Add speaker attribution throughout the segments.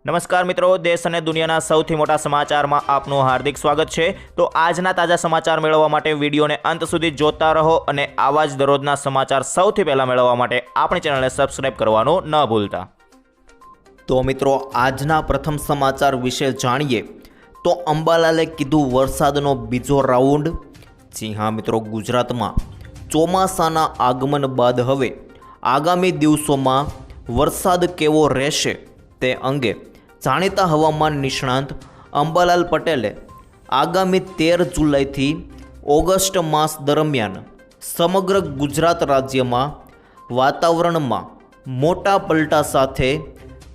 Speaker 1: નમસ્કાર મિત્રો, દેશ અને દુનિયાના સૌથી મોટા સમાચારમાં આપનું હાર્દિક સ્વાગત છે। તો આજના તાજા સમાચાર મેળવવા માટે વિડીયોને અંત સુધી જોતા રહો અને આવા જ દરરોજના સમાચાર સૌથી પહેલા મેળવવા માટે આપણી ચેનલને સબસ્ક્રાઇબ કરવાનું ન ભૂલતા। તો મિત્રો, આજના પ્રથમ સમાચાર વિશે જાણીએ તો અંબાલાલે કીધું વરસાદનો બીજો રાઉન્ડ। જી હા મિત્રો, ગુજરાતમાં ચોમાસાના આગમન બાદ હવે આગામી દિવસોમાં વરસાદ કેવો રહેશે તે અંગે જાણીતા હવામાન નિષ્ણાંત અંબાલાલ પટેલે આગામી 13 જુલાઈથી ઓગસ્ટ માસ દરમિયાન સમગ્ર ગુજરાત રાજ્યમાં વાતાવરણમાં મોટા પલટા સાથે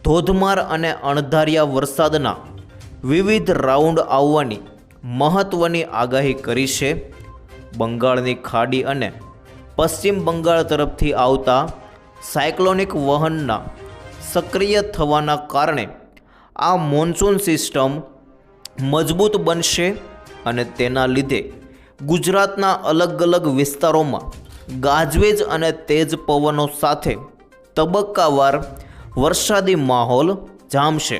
Speaker 1: ધોધમાર અને અણધાર્યા વરસાદના વિવિધ રાઉન્ડ આવવાની મહત્ત્વની આગાહી કરી છે। બંગાળની ખાડી અને પશ્ચિમ બંગાળ તરફથી આવતા સાયક્લોનિક વહનના સક્રિય થવાના કારણે આ મોન્સૂન સિસ્ટમ મજબૂત બનશે અને તેના લીધે ગુજરાતના અલગ અલગ વિસ્તારોમાં ગાજવીજ અને તેજ પવનો સાથે તબક્કાવાર વરસાદી માહોલ જામશે।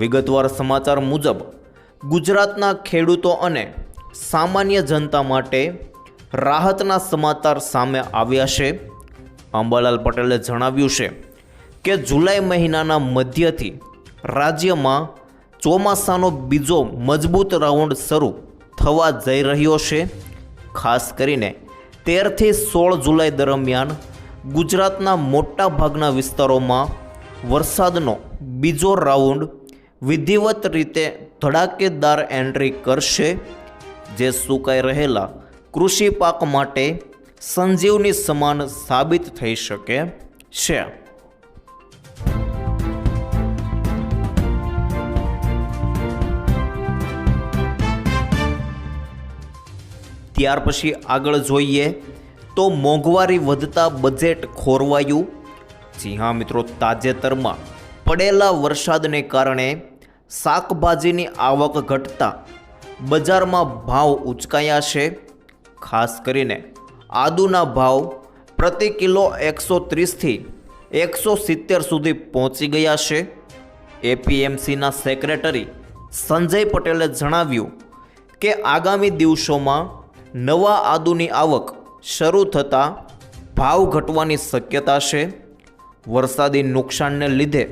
Speaker 1: વિગતવાર સમાચાર મુજબ ગુજરાતના ખેડૂતો અને સામાન્ય જનતા માટે રાહતના સમાચાર સામે આવ્યા છે। અંબાલાલ પટેલે જણાવ્યું છે કે જુલાઈ મહિનાના મધ્યથી રાજ્યમાં ચોમાસાનો બીજો મજબૂત રાઉન્ડ શરૂ થવા જઈ રહ્યો છે। ખાસ કરીને 13 થી 16 જુલાઈ દરમિયાન ગુજરાતના મોટા ભાગના વિસ્તારોમાં વરસાદનો બીજો રાઉન્ડ વિધિવત રીતે ધડાકેદાર એન્ટ્રી કરશે, જે સુકાઈ રહેલા કૃષિ પાક માટે સંજીવની સમાન સાબિત થઈ શકે છે। ત્યાર પછી આગળ જોઈએ તો મોંઘવારી વધતા બજેટ ખોરવાયું। જી હા મિત્રો, તાજેતરમાં પડેલા વરસાદને કારણે શાકભાજીની આવક ઘટતા બજારમાં ભાવ ઉંચકાયા છે। ખાસ કરીને આદુના ભાવ પ્રતિ કિલો 130 થી 170 સુધી પહોંચી ગયા છે। એપીએમસીના સેક્રેટરી સંજય પટેલે જણાવ્યું કે આગામી દિવસોમાં નવા આદુની આવક શરૂ થતાં ભાવ ઘટવાની શક્યતા છે। વરસાદી નુકસાનને લીધે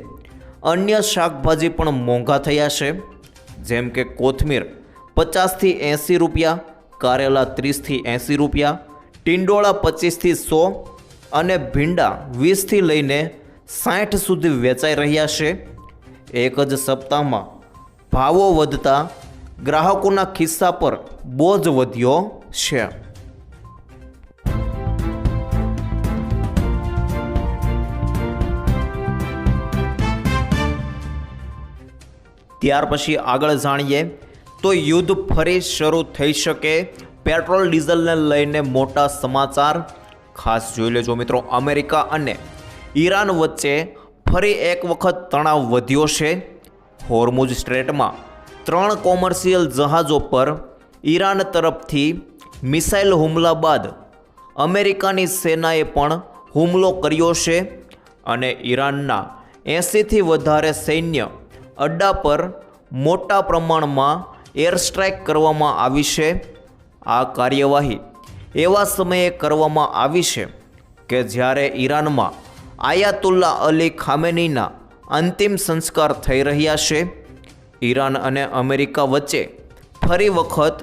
Speaker 1: અન્ય શાકભાજી પણ મોંઘા થયા છે, જેમ કે કોથમીર 50 થી 80 રૂપિયા, કારેલા 30 થી 80 રૂપિયા, ટીંડોળા 25 થી 100 અને ભીંડા 20 થી લઈને 60 સુધી વેચાઈ રહ્યા છે। એક જ સપ્તાહમાં ભાવો વધતા ગ્રાહકોના ખિસ્સા પર બોજ વધ્યો છે। ત્યાર પછી આગળ જાણીએ તો યુદ્ધ ફરી શરૂ થઈ શકે, પેટ્રોલ ડીઝલને લઈને મોટા સમાચાર ખાસ જોઈ લેજો મિત્રો। અમેરિકા અને ઈરાન વચ્ચે ફરી એક વખત તણાવ વધ્યો છે। હોર્મુઝ સ્ટ્રેટમાં 3 કોમર્શિયલ જહાજો પર ઈરાન તરફથી મિસાઇલ હુમલા બાદ અમેરિકાની સેનાએ પણ હુમલો કર્યો છે અને ઈરાનના 80 થી વધારે સૈન્ય અડ્ડા પર મોટા પ્રમાણમાં એર સ્ટ્રાઇક કરવામાં આવી છે। આ કાર્યવાહી એવા સમયે કરવામાં આવી છે કે જ્યારે ઈરાનમાં આયાતુલ્લા અલી ખામેનીના અંતિમ સંસ્કાર થઈ રહ્યા છે। ઈરાન અને અમેરિકા વચ્ચે ફરી વખત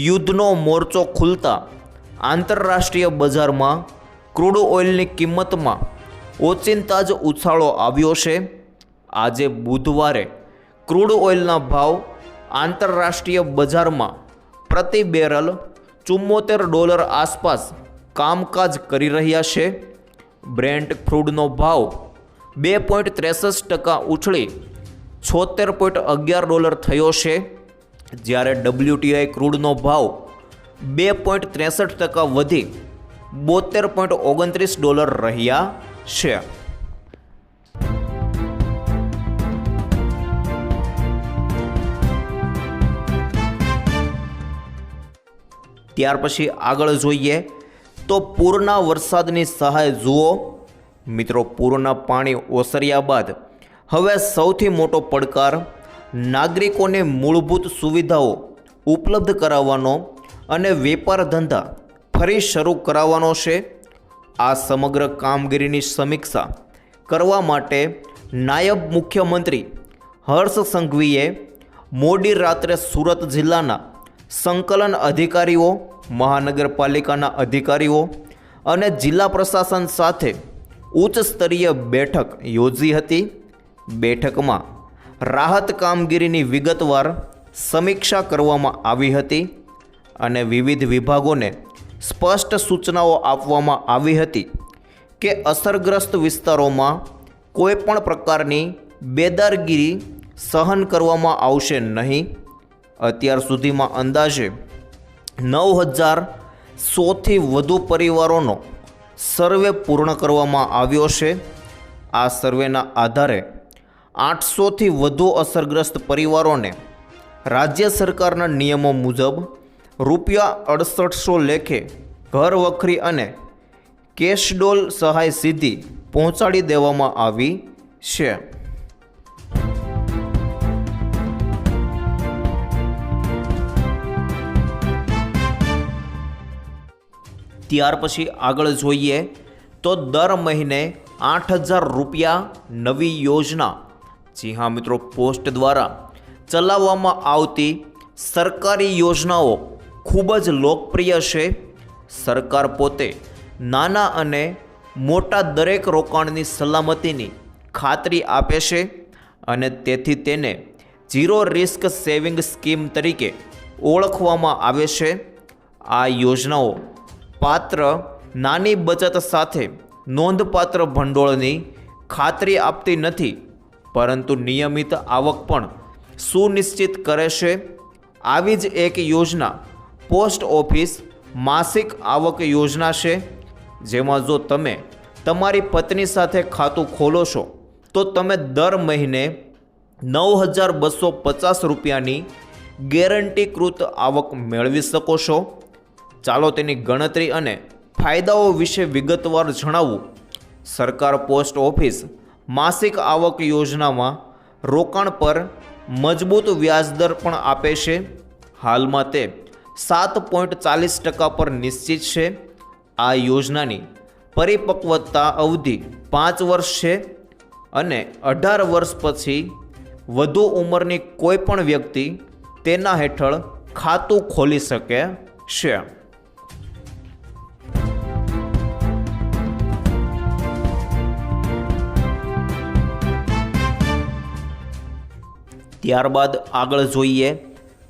Speaker 1: યુદ્ધનો મોરચો ખુલતા આંતરરાષ્ટ્રીય બજારમાં ક્રૂડ ઓઇલની કિંમતમાં ઓચિંતા જ ઉછાળો આવ્યો છે। આજે બુધવારે ક્રૂડ ઓઇલના ભાવ આંતરરાષ્ટ્રીય બજારમાં પ્રતિ બેરલ $74 આસપાસ કામકાજ કરી રહ્યા છે। બ્રેન્ટ ક્રૂડનો ભાવ 2.63% ઉછળી $76.11 થયો છે, જ્યારે WTI ક્રૂડનો ભાવ 2.63% વધી $72.29 રહ્યા છે। ત્યાર પછી આગળ જોઈએ તો પૂરના વરસાદની સહાય જુઓ। મિત્રો, પૂરના પાણી ઓસર્યા બાદ હવે સૌથી મોટો પડકાર નાગરિકોને મૂળભૂત સુવિધાઓ ઉપલબ્ધ કરાવવાનો અને વેપાર ધંધા ફરી શરૂ કરાવવાનો છે. આ સમગ્ર કામગીરીની સમીક્ષા કરવા માટે નાયબ મુખ્યમંત્રી હર્ષ સંઘવીએ મોડી રાત્રે સુરત જિલ્લાના સંકલન અધિકારીઓ, મહાનગરપાલિકાના અધિકારીઓ અને જિલ્લા પ્રશાસન સાથે ઉચ્ચ સ્તરીય બેઠક યોજી હતી. બેઠકમાં રાહત કામગીરીની વિગતવાર સમીક્ષા કરવામાં આવી હતી અને વિવિધ વિભાગોને સ્પષ્ટ સૂચનાઓ આપવામાં આવી હતી કે અસરગ્રસ્ત વિસ્તારોમાં કોઈ પણ પ્રકારની બેદારગીરી સહન કરવામાં આવશે નહીં. અત્યાર સુધીમાં અંદાજે 9,100થી વધુ પરિવારોનો સર્વે પૂર્ણ કરવામાં આવ્યો છે. આ સર્વેના આધારે 800થી વધુ અસરગ્રસ્ત પરિવારોને રાજ્ય સરકારના નિયમો મુજબ ₹6800 લેખે ઘર વખરી અને કેશડોલ સહાય સીધી પહોંચાડી દેવામાં આવી છે. ત્યાર પછી આગળ જોઈએ તો દર મહિને ₹8,000 નવી યોજના. જી હા મિત્રો, પોસ્ટ દ્વારા ચલાવવામાં આવતી સરકારી યોજનાઓ ખૂબ જ લોકપ્રિય છે. સરકાર પોતે નાના અને મોટા દરેક રોકાણની સલામતીની ખાતરી આપે છે અને તેથી તેને ઝીરો રિસ્ક સેવિંગ સ્કીમ તરીકે ઓળખવામાં આવે છે. આ યોજનાઓ પાત્ર નાની બચત સાથે નોંધપાત્ર ભંડોળની ખાતરી આપતી નથી, પરંતુ નિયમિત આવક પણ સુનિશ્ચિત કરે છે. આવી જ એક યોજના પોસ્ટ ઓફિસ માસિક આવક યોજના છે, જેમાં જો તમે તમારી પત્ની સાથે ખાતું ખોલો છો તો તમે દર મહિને ₹9,250ની ગેરંટીકૃત આવક મેળવી શકો છો. ચાલો તેની ગણતરી અને ફાયદાઓ વિશે વિગતવાર જણાવું. સરકાર પોસ્ટ ઓફિસ માસિક આવક યોજનામાં રોકાણ પર મજબૂત વ્યાજદર પણ આપે છે. હાલમાં તે 7.40% પર નિશ્ચિત છે. આ યોજનાની પરિપક્વતા અવધિ 5 વર્ષ છે અને 18 વર્ષ પછી વધુ ઉંમરની કોઈ પણ વ્યક્તિ તેના હેઠળ ખાતું ખોલી શકે છે. ત્યારબાદ આગળ જોઈએ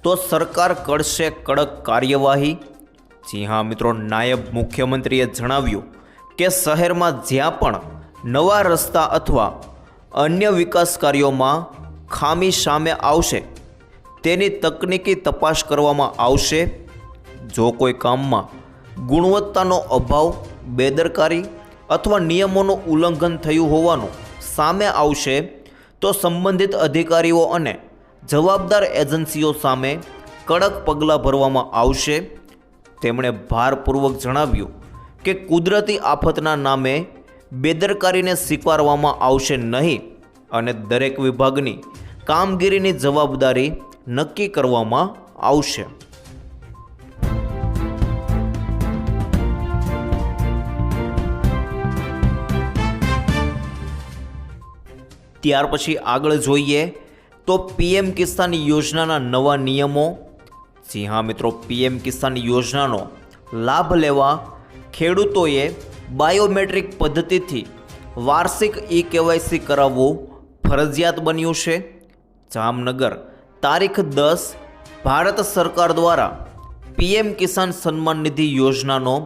Speaker 1: તો સરકાર કરશે કડક કાર્યવાહી. જી હા મિત્રો, નાયબ મુખ્યમંત્રીએ જણાવ્યું કે શહેરમાં જ્યાં પણ નવા રસ્તા અથવા અન્ય વિકાસ કાર્યોમાં ખામી સામે આવશે તેની તકનીકી તપાસ કરવામાં આવશે. જો કોઈ કામમાં ગુણવત્તાનો અભાવ, બેદરકારી અથવા નિયમોનું ઉલ્લંઘન થયું હોવાનું સામે આવશે તો સંબંધિત અધિકારીઓ અને જવાબદાર એજન્સીઓ સામે કડક પગલાં ભરવામાં આવશે. તેમણે ભારપૂર્વક જણાવ્યું કે કુદરતી આફતના નામે બેદરકારીને સ્વીકારવામાં આવશે નહીં અને દરેક વિભાગની કામગીરીની જવાબદારી નક્કી કરવામાં આવશે. ત્યાર પછી આગળ જોઈએ તો પીએમ કિસાન યોજનાના નવા નિયમો. જી હા મિત્રો, પીએમ કિસાન યોજનાનો લાભ લેવા ખેડૂતોએ બાયોમેટ્રિક પદ્ધતિથી વાર્ષિક કેવાયસી કરાવવું ફરજિયાત બન્યું છે. જામનગર તારીખ 10 ભારત સરકાર દ્વારા પીએમ કિસાન સન્માન નિધિ યોજનાનો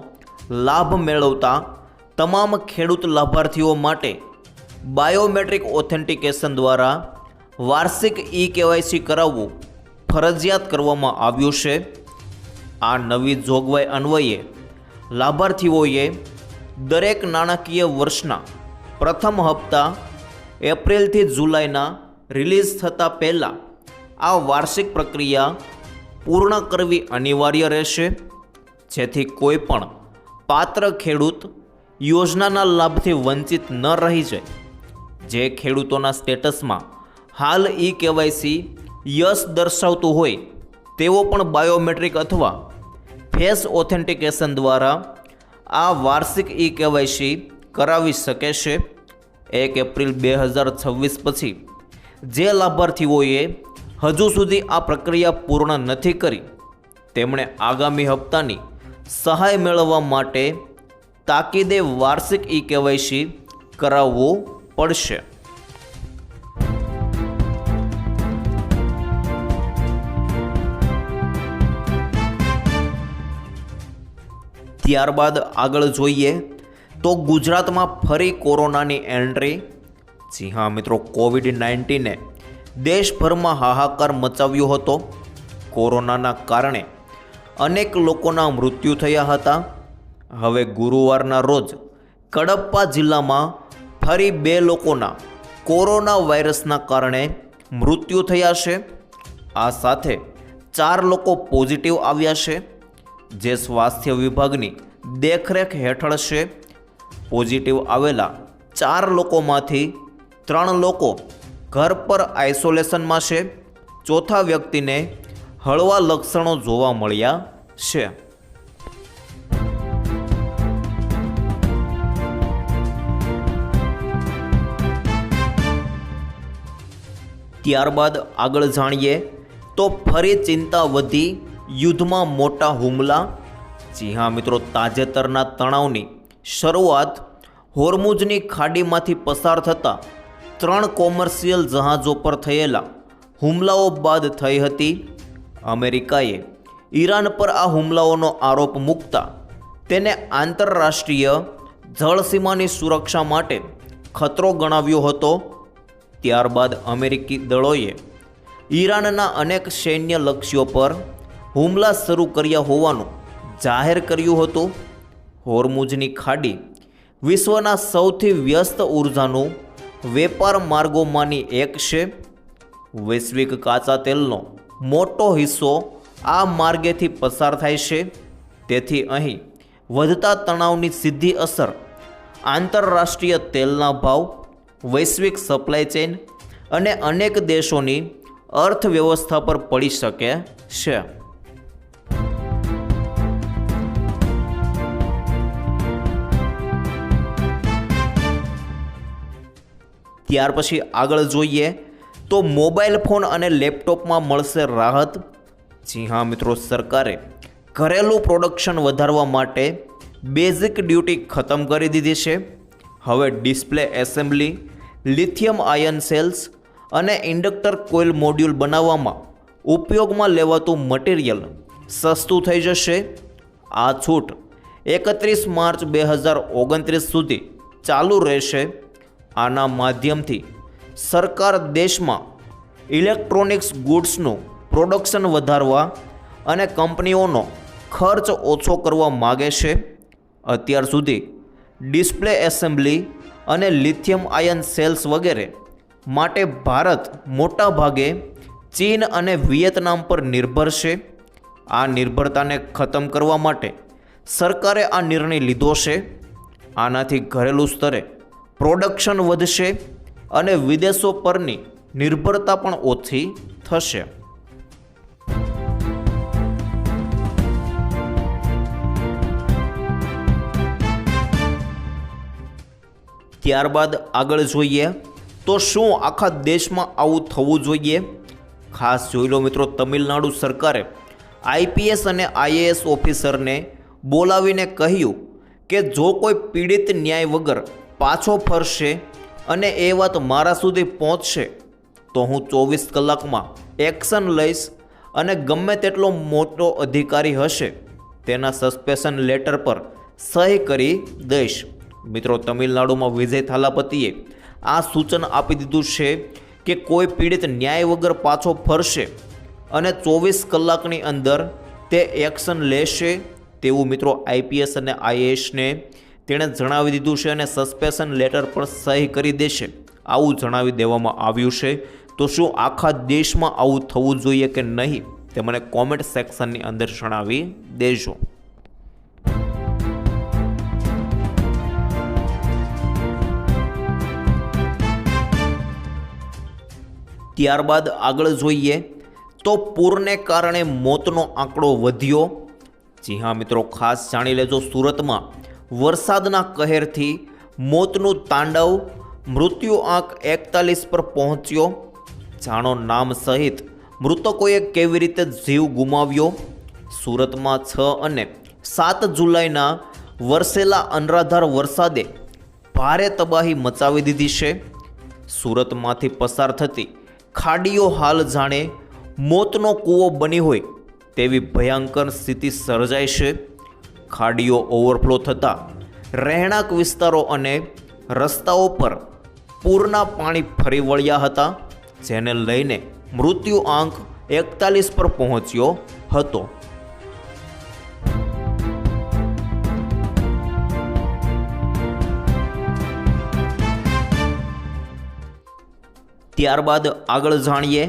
Speaker 1: લાભ મેળવતા તમામ ખેડૂત લાભાર્થીઓ માટે બાયોમેટ્રિક ઓથેન્ટિકેશન દ્વારા વાર્ષિક કેવાયસી કરાવવું ફરજિયાત કરવામાં આવ્યું છે. આ નવી જોગવાઈ અન્વયે લાભાર્થીઓએ દરેક નાણાકીય વર્ષના પ્રથમ હપ્તા એપ્રિલથી જુલાઈના રિલીઝ થતાં પહેલાં આ વાર્ષિક પ્રક્રિયા પૂર્ણ કરવી અનિવાર્ય રહેશે, જેથી કોઈ પણ પાત્ર ખેડૂત યોજનાના લાભથી વંચિત ન રહી જાય. જે ખેડૂતોના સ્ટેટસમાં હાલ ઈ-કેવાયસી યસ દર્શાવતું હોય તેઓ પણ બાયોમેટ્રિક અથવા ફેસ ઓથેન્ટિકેશન દ્વારા આ વાર્ષિક ઈ-કેવાયસી કરાવી શકે છે. 1 એપ્રિલ 2026 પછી જે લાભાર્થીઓએ હજુ સુધી આ પ્રક્રિયા પૂર્ણ નથી કરી તેમણે આગામી હપ્તાની સહાય મેળવવા માટે તાકીદે વાર્ષિક ઈ-કેવાયસી કરાવવું પડશે. ત્યારબાદ આગળ જોઈએ તો ગુજરાતમાં ફરી કોરોનાની એન્ટ્રી. જી હા મિત્રો, કોવિડ-19એ દેશભરમાં હાહાકાર મચાવ્યો હતો. કોરોનાના કારણે અનેક લોકોના મૃત્યુ થયા હતા. હવે ગુરુવારના રોજ કડપ્પા જિલ્લામાં ફરી 2 લોકોના કોરોના વાયરસના કારણે મૃત્યુ થયા છે. આ સાથે 4 લોકો પોઝિટિવ આવ્યા છે, જે સ્વાસ્થ્ય વિભાગની દેખરેખ હેઠળ છે. પોઝિટિવ આવેલા 4 લોકોમાંથી 3 લોકો ઘર પર આઇસોલેશનમાં છે. ચોથા વ્યક્તિને હળવા લક્ષણો જોવા મળ્યા છે. ત્યારબાદ આગળ જાણીએ તો ફરી ચિંતા વધી, યુદ્ધમાં મોટા હુમલા. જી હા મિત્રો, તાજેતરના તણાવની શરૂઆત હોર્મુઝની ખાડીમાંથી પસાર થતા 3 કોમર્શિયલ જહાજો પર થયેલા હુમલાઓ બાદ થઈ હતી. અમેરિકાએ ઈરાન પર આ હુમલાઓનો આરોપ મૂકતા તેને આંતરરાષ્ટ્રીય જળસીમાની સુરક્ષા માટે ખતરો ગણાવ્યો હતો. ત્યારબાદ અમેરિકી દળોએ ઈરાનના અનેક સૈન્ય લક્ષ્યો પર હુમલા શરૂ કર્યા હોવાનું જાહેર કર્યું હતું. હોર્મુઝની ખાડી વિશ્વના સૌથી વ્યસ્ત ઉર્જાનું વેપાર માર્ગોમાંની એક છે. વૈશ્વિક કાચા તેલનો મોટો હિસ્સો આ માર્ગેથી પસાર થાય છે. તેથી અહીં વધતા તણાવની સીધી અસર આંતરરાષ્ટ્રીય તેલના ભાવ, વૈશ્વિક સપ્લાય ચેઇન અને અનેક દેશોની અર્થવ્યવસ્થા પર પડી શકે છે. ત્યાર પછી આગળ જોઈએ તો મોબાઈલ ફોન અને લેપટોપમાં મળશે રાહત. જી હા મિત્રો, સરકારે ઘરેલું પ્રોડક્શન વધારવા માટે બેઝિક ડ્યુટી ખતમ કરી દીધી છે. હવે display assembly, lithium ion cells અને ઇન્ડક્ટર કોઇલ મોડ્યુલ બનાવવામાં ઉપયોગમાં લેવાતું મટીરિયલ સસ્તું થઈ જશે. આ છૂટ 31 માર્ચ 2029 સુધી ચાલુ રહેશે. આના માધ્યમથી સરકાર દેશમાં ઇલેક્ટ્રોનિક્સ ગુડ્સનું પ્રોડક્શન વધારવા અને કંપનીઓનો ખર્ચ ઓછો કરવા માગે છે. અત્યાર સુધી ડિસ્પ્લે એસેમ્બલી અને લિથિયમ આયન સેલ્સ વગેરે માટે ભારત મોટા ભાગે ચીન અને વિયેતનામ પર નિર્ભર છે. આ નિર્ભરતાને ખતમ કરવા માટે સરકારે આ નિર્ણય લીધો છે. આનાથી ઘરેલું સ્તરે પ્રોડક્શન વધશે અને વિદેશો પરની નિર્ભરતા પણ ઓછી થશે. ત્યારબાદ આગળ જોઈએ તો શું આખા દેશમાં આવું થવું જોઈએ? ખાસ જોઈ લો મિત્રો, તમિલનાડુ સરકારે આઈપીએસ અને આઈએએસ ઓફિસરને બોલાવીને કહ્યું કે જો કોઈ પીડિત ન્યાય વગર પાછો ફરશે અને એ વાત મારા સુધી પહોંચશે તો હું 24 કલાકમાં એક્શન લઈશ અને ગમે તેટલો મોટો અધિકારી હશે તેના સસ્પેન્શન લેટર પર સહી કરી દઈશ. મિત્રો, તમિલનાડુમાં વિજય થાલાપતિએ આ સૂચન આપી દીધું છે કે કોઈ પીડિત ન્યાય વગર પાછો ફરશે અને 24 કલાકની અંદર તે એક્શન લેશે તેવું મિત્રો આઈપીએસ અને આઈએએસને તેણે જણાવી દીધું છે અને સસ્પેન્શન લેટર પર સહી કરી દેશે આવું જણાવી દેવામાં આવ્યું છે. તો શું આખા દેશમાં આવું થવું જોઈએ કે નહીં તે મને કોમેન્ટ સેક્શનની અંદર જણાવી દેજો.
Speaker 2: ત્યારબાદ આગળ જોઈએ તો પૂરને કારણે મોતનો આંકડો વધ્યો. જી હા મિત્રો, ખાસ જાણી લેજો, સુરતમાં વરસાદના કહેરથી મોતનું તાંડવ, મૃત્યુ આંક 41 પર પહોંચ્યો. જાણો નામ સહિત મૃતકોએ કેવી રીતે જીવ ગુમાવ્યો. સુરતમાં 6 અને 7 જુલાઈના વરસેલા અનરાધાર વરસાદે ભારે તબાહી મચાવી દીધી છે. સુરતમાંથી પસાર થતી ખાડીઓ હાલ જાણે મોતનો કૂવો બની હોય તેવી ભયંકર સ્થિતિ સર્જાઈ છે. ખાડીઓ ઓવરફ્લો થતાં રહેણાંક વિસ્તારો અને રસ્તાઓ પર પૂરના પાણી ફરી વળ્યા હતા, જેને લઈને મૃત્યુ આંક 41 પર પહોંચ્યો હતો. ત્યારબાદ આગળ જાણીએ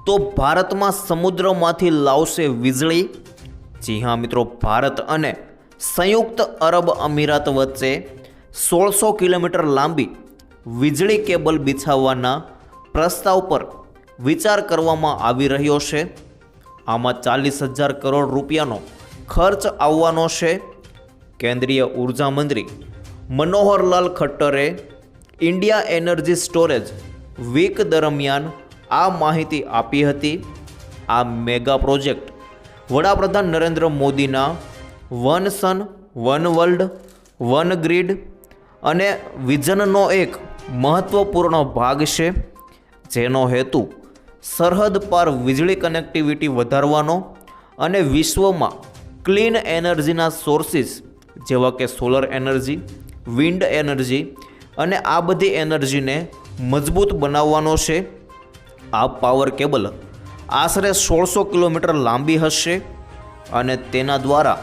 Speaker 2: તો ભારતમાં સમુદ્રમાંથી લાવશે વીજળી. જી હા મિત્રો, ભારત અને સંયુક્ત અરબ અમીરાત વચ્ચે 1600 કિલોમીટર લાંબી વીજળી કેબલ બિછાવવાના પ્રસ્તાવ પર વિચાર કરવામાં આવી રહ્યો છે. આમાં 40,000 કરોડ રૂપિયાનો ખર્ચ આવવાનો છે. કેન્દ્રીય ઉર્જા મંત્રી મનોહરલાલ ખટ્ટરે ઇન્ડિયા એનર્જી સ્ટોરેજ વીક દરમિયાન આ માહિતી આપી હતી. આ મેગા પ્રોજેક્ટ વડાપ્રધાન નરેન્દ્ર મોદીના વન સન વન વર્લ્ડ વન ગ્રીડ અને વિઝનનો એક મહત્વપૂર્ણ ભાગ છે, જેનો હેતુ સરહદ પાર વીજળી કનેક્ટિવિટી વધારવાનો અને વિશ્વમાં ક્લીન એનર્જીના સોર્સિસ જેવા કે સોલર એનર્જી, વિન્ડ એનર્જી અને આ બધી એનર્જીને મજબૂત બનાવવાનો છે. આ પાવર કેબલ આશરે 1600 કિલોમીટર લાંબી હશે અને તેના દ્વારા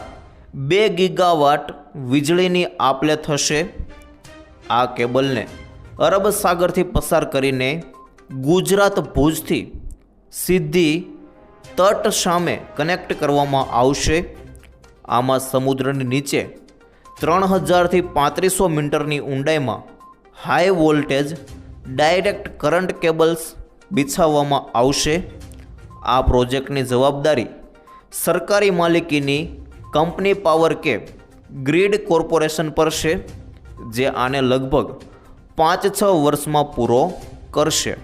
Speaker 2: 2 ગીગાવાટ વીજળીની આપ-લે થશે. આ કેબલને અરબ સાગરથી પસાર કરીને ગુજરાત ભુજથી સીધી તટ સામે કનેક્ટ કરવામાં આવશે. આમાં સમુદ્રની નીચે 3000થી 3500 મીટરની ઊંડાઈમાં high voltage direct current cables બિછાવવામાં આવશે. આ પ્રોજેક્ટની જવાબદારી સરકારી માલિકીની કંપની પાવર કે ગ્રીડ કોર્પોરેશન પર છે, જે આને લગભગ 5-6 વર્ષમાં પૂરો કરશે.